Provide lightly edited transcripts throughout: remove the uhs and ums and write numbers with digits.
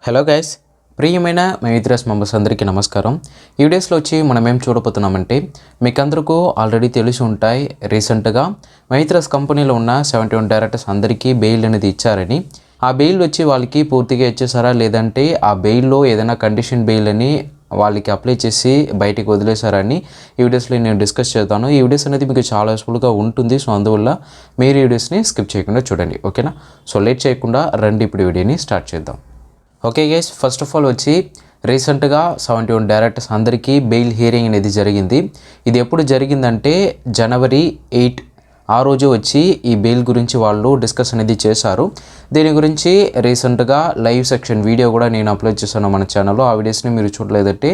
Hello guys, ప్రియమైన మైత్రస్ members అందరికీ నమస్కారం. ఈ వీడియోస్లో వచ్చి మనం ఏం చూడబోతున్నామంటే, మీకు అందరికీ ఆల్రెడీ తెలిసి ఉంటాయి, రీసెంట్గా మైత్రస్ కంపెనీలో ఉన్న 71 డైరెక్టర్స్ అందరికీ బెయిల్ అనేది ఇచ్చారని. ఆ బెయిల్ వచ్చి వాళ్ళకి పూర్తిగా ఇచ్చేసారా, లేదంటే ఆ బెయిల్లో ఏదైనా కండిషన్ బెయిల్ అని వాళ్ళకి అప్లై చేసి బయటికి వదిలేశారని ఈ వీడియోస్లో నేను డిస్కస్ చేస్తాను. ఈ వీడియోస్ అనేది మీకు చాలా యూస్ఫుల్గా ఉంటుంది. సో అందువల్ల మీరు ఈ వీడియోస్ని స్కిప్ చేయకుండా చూడండి, ఓకేనా? సో లేట్ చేయకుండా రండి ఇప్పుడు వీడియోని స్టార్ట్ చేద్దాం. Okay guys, first of all వచ్చి రీసెంట్గా 71 డైరెక్టర్స్ అందరికీ బెయిల్ హియరింగ్ అనేది జరిగింది. ఇది ఎప్పుడు జరిగిందంటే జనవరి 8 ఆ రోజు వచ్చి ఈ బెయిల్ గురించి వాళ్ళు డిస్కస్ అనేది చేశారు. దీని గురించి రీసెంట్గా లైవ్ సెక్షన్ వీడియో కూడా నేను అప్లోడ్ చేశాను మన ఛానల్లో. ఆ వీడియోస్ని మీరు చూడలేదంటే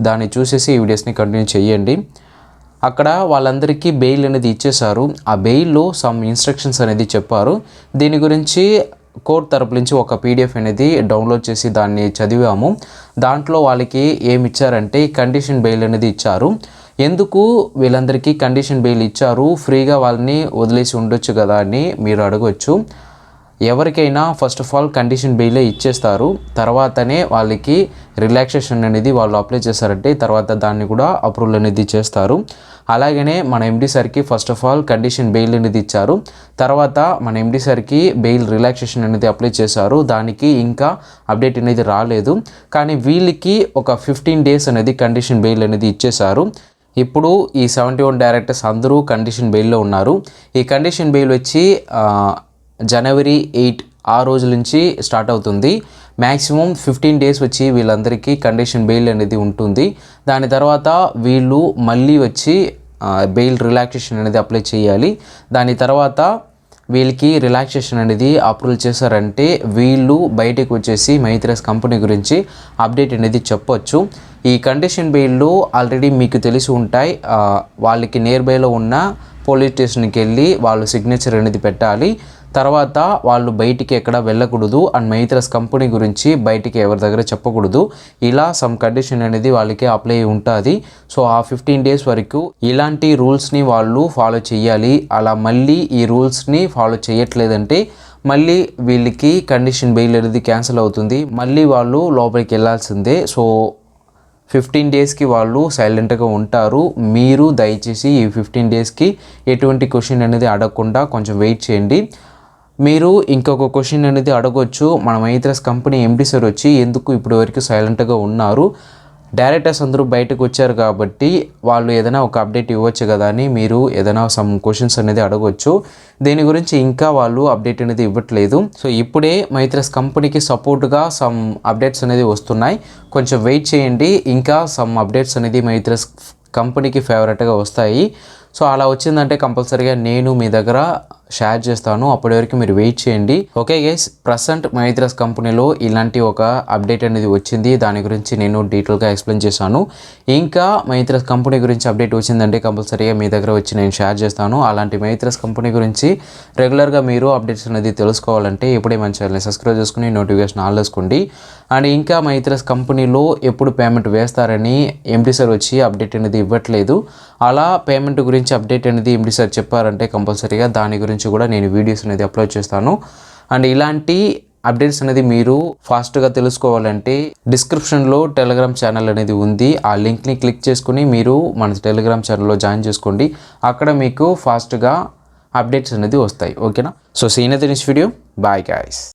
దాన్ని చూసేసి ఈ వీడియోస్ని కంటిన్యూ చేయండి. అక్కడ వాళ్ళందరికీ బెయిల్ అనేది ఇచ్చేశారు. ఆ బెయిల్లో సమ్ ఇన్స్ట్రక్షన్స్ అనేది చెప్పారు. దీని గురించి కోర్ట్ తరపు నుంచి ఒక పీడిఎఫ్ అనేది డౌన్లోడ్ చేసి దాన్ని చదివాము. దాంట్లో వాళ్ళకి ఏమి ఇచ్చారంటే కండిషన్ బెయిల్ అనేది ఇచ్చారు. ఎందుకు వీళ్ళందరికీ కండిషన్ బెయిల్ ఇచ్చారు, ఫ్రీగా వాళ్ళని వదిలేసి ఉండొచ్చు కదా అని మీరు అడగవచ్చు. ఎవరికైనా ఫస్ట్ ఆఫ్ ఆల్ కండిషన్ బెయిలే ఇచ్చేస్తారు, తర్వాతనే వాళ్ళకి రిలాక్సేషన్ అనేది వాళ్ళు అప్లై చేశారంటే తర్వాత దాన్ని కూడా అప్రూవల్ అనేది చేస్తారు. అలాగనే మన ఎండి సార్కి first of all condition bail అనేది ఇచ్చారు, తర్వాత మన ఎండి సార్కి బెయిల్ రిలాక్సేషన్ అనేది అప్లై చేశారు. దానికి ఇంకా అప్డేట్ అనేది రాలేదు, కానీ వీళ్ళకి ఒక 15 days అనేది కండిషన్ బెయిల్ అనేది ఇచ్చేశారు. ఇప్పుడు ఈ 71 డైరెక్టర్స్ అందరూ కండిషన్ బెయిల్లో ఉన్నారు. ఈ కండిషన్ బెయిల్ వచ్చి జనవరి 8 ఆ రోజు నుంచి స్టార్ట్ అవుతుంది. మ్యాక్సిమం 15 days వచ్చి వీళ్ళందరికీ కండిషన్ బెయిల్ అనేది ఉంటుంది. దాని తర్వాత వీళ్ళు మళ్ళీ వచ్చి బెయిల్ రిలాక్సేషన్ అనేది అప్లై చేయాలి. దాని తర్వాత వీళ్ళకి రిలాక్సేషన్ అనేది అప్రూవల్ చేశారంటే వీళ్ళు బయటకు వచ్చేసి మైత్రస్ కంపెనీ గురించి అప్డేట్ అనేది చెప్పొచ్చు. ఈ కండిషన్ బెయిల్లో ఆల్రెడీ మీకు తెలిసి ఉంటాయి, వాళ్ళకి నియర్ బైలో ఉన్న పోలీస్ స్టేషన్కి వెళ్ళి వాళ్ళు సిగ్నేచర్ అనేది పెట్టాలి. తర్వాత వాళ్ళు బయటికి ఎక్కడ వెళ్ళకూడదు అండ్ మైత్రస్ కంపెనీ గురించి బయటికి ఎవరి దగ్గర చెప్పకూడదు. ఇలా సమ్ కండిషన్ అనేది వాళ్ళకి అప్లై ఉంటుంది. సో ఆ 15 days వరకు ఇలాంటి రూల్స్ని వాళ్ళు ఫాలో చేయాలి. అలా మళ్ళీ ఈ రూల్స్ని ఫాలో చేయట్లేదంటే మళ్ళీ వీళ్ళకి కండిషన్ బెయిల్ అనేది క్యాన్సిల్ అవుతుంది, మళ్ళీ వాళ్ళు లోపలికి వెళ్ళాల్సిందే. సో 15 daysకి వాళ్ళు సైలెంట్గా ఉంటారు. మీరు దయచేసి ఈ 15 daysకి ఎటువంటి క్వశ్చన్ అనేది అడగకుండా కొంచెం వెయిట్ చేయండి. మీరు ఇంకొక క్వశ్చన్ అనేది అడగొచ్చు, మన మైత్రస్ కంపెనీ ఎండి సార్ వచ్చి ఎందుకు ఇప్పటి వరకు సైలెంట్గా ఉన్నారు, డైరెక్టర్స్ అందరూ బయటకు వచ్చారు కాబట్టి వాళ్ళు ఏదైనా ఒక అప్డేట్ ఇవ్వచ్చు కదా అని మీరు ఏదైనా సమ్ క్వశ్చన్స్ అనేది అడగవచ్చు. దీని గురించి ఇంకా వాళ్ళు అప్డేట్ అనేది ఇవ్వట్లేదు. సో ఇప్పుడే మైత్రస్ కంపెనీకి సపోర్ట్గా సమ్ అప్డేట్స్ అనేది వస్తున్నాయి, కొంచెం వెయిట్ చేయండి. ఇంకా సమ్ అప్డేట్స్ అనేది మైత్రస్ కంపెనీకి ఫేవరెట్గా వస్తాయి. సో అలా వచ్చిందంటే కంపల్సరీగా నేను మీ దగ్గర షేర్ చేస్తాను, అప్పటి వరకు మీరు వెయిట్ చేయండి. ఓకే గైస్, ప్రజెంట్ మైత్రస్ కంపెనీలో ఇలాంటి ఒక అప్డేట్ అనేది వచ్చింది. దాని గురించి నేను డీటెయిల్గా ఎక్స్ప్లెయిన్ చేశాను. ఇంకా మైత్రస్ కంపెనీ గురించి అప్డేట్ వచ్చిందంటే కంపల్సరీగా మీ దగ్గర వచ్చి నేను షేర్ చేస్తాను. అలాంటి మైత్రస్ కంపెనీ గురించి రెగ్యులర్గా మీరు అప్డేట్స్ అనేది తెలుసుకోవాలంటే ఇప్పుడే మన ఛానల్ని సబ్స్క్రైబ్ చేసుకుని నోటిఫికేషన్ ఆన్ చేసుకోండి. అండ్ ఇంకా మైత్రస్ కంపెనీలో ఎప్పుడు పేమెంట్ వేస్తారని ఎండి సార్ వచ్చి అప్డేట్ అనేది ఇవ్వట్లేదు. అలా పేమెంట్ గురించి అప్డేట్ అనేది ఎండి సార్ చెప్పారంటే కంపల్సరీగా దాని గురించి కూడా నేను వీడియోస్ అనేది అప్లోడ్ చేస్తాను. అండ్ ఇలాంటి అప్డేట్స్ అనేది మీరు ఫాస్ట్గా తెలుసుకోవాలంటే డిస్క్రిప్షన్లో టెలిగ్రామ్ ఛానల్ అనేది ఉంది. ఆ లింక్ని క్లిక్ చేసుకుని మీరు మన టెలిగ్రామ్ ఛానల్లో జాయిన్ చేసుకోండి. అక్కడ మీకు ఫాస్ట్గా అప్డేట్స్ అనేది వస్తాయి, ఓకేనా? So see you in the next video. Bye guys.